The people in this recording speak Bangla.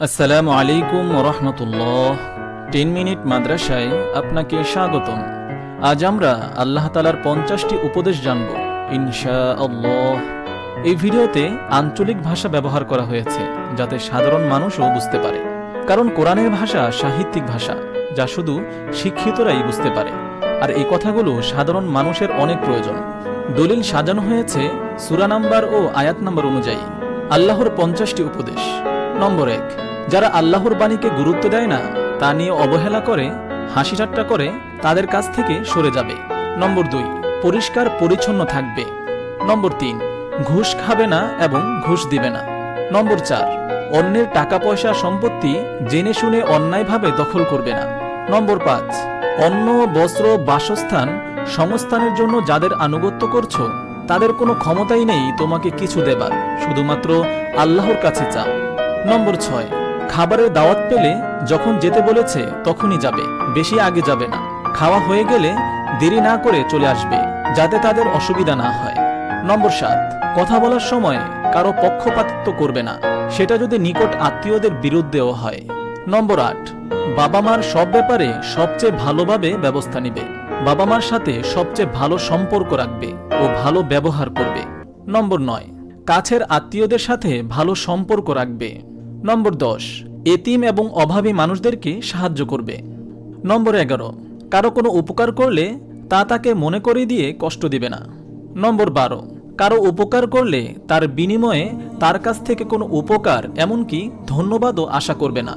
আসসালামু আলাইকুম ওরহমতুল্লাহ। 10 মিনিট মাদ্রাসায় আপনাকে স্বাগতম। আজ আমরা আল্লাহ তাআলার 50টি উপদেশ জানব ইনশাআল্লাহ। এই ভিডিওতে আঞ্চলিক ভাষা ব্যবহার করা হয়েছে যাতে সাধারণ মানুষও বুঝতে পারে, কারণ কোরআনের ভাষা সাহিত্যিক ভাষা যা শুধু শিক্ষিতরাই বুঝতে পারে, আর এই কথাগুলো সাধারণ মানুষের অনেক প্রয়োজন। দলিল সাজানো হয়েছে সূরা নাম্বার ও আয়াত নাম্বার অনুযায়ী। আল্লাহর 50টি উপদেশ। নম্বর 1, যারা আল্লাহর বাণীকে গুরুত্ব দেয় না, তা নিয়ে অবহেলা করে, হাসি ঠাট্টা করে, তাদের কাছ থেকে সরে যাবে। নম্বর 2, পরিষ্কার পরিচ্ছন্ন থাকবে। নম্বর 3, ঘুষ খাবে না এবং ঘুষ দিবে না। নম্বর 4, অন্যের টাকা পয়সা সম্পত্তি জেনে শুনে অন্যায়ভাবে দখল করবে না। নম্বর 5, অন্ন বস্ত্র বাসস্থান সংস্থানের জন্য যাদের আনুগত্য করছো, তাদের কোনো ক্ষমতাই নেই তোমাকে কিছু দেবার, শুধুমাত্র আল্লাহর কাছে চাও। নম্বর 6, খাবারের দাওয়াত পেলে যখন যেতে বলেছে তখনই যাবে, বেশি আগে যাবে না। খাওয়া হয়ে গেলে দেরি না করে চলে আসবে, যাতে তাদের অসুবিধা না হয়। নম্বর 7, কথা বলার সময় কারো পক্ষপাতিত্ব করবে না, সেটা যদি নিকট আত্মীয়দের বিরুদ্ধেও হয়। নম্বর 8, বাবা মার সব ব্যাপারে সবচেয়ে ভালোভাবে ব্যবস্থা নিবে, বাবা মার সাথে সবচেয়ে ভালো সম্পর্ক রাখবে ও ভালো ব্যবহার করবে। নম্বর 9, কাছের আত্মীয়দের সাথে ভালো সম্পর্ক রাখবে। নম্বর 10, এতিম এবং অভাবী মানুষদেরকে সাহায্য করবে। নম্বর 11, কারো কোনো উপকার করলে তা তাকে মনে করিয়ে দিয়ে কষ্ট দিবে না। নম্বর 12, কারো উপকার করলে তার বিনিময়ে তার কাছ থেকে কোনো উপকার এমনকি ধন্যবাদও আশা করবে না।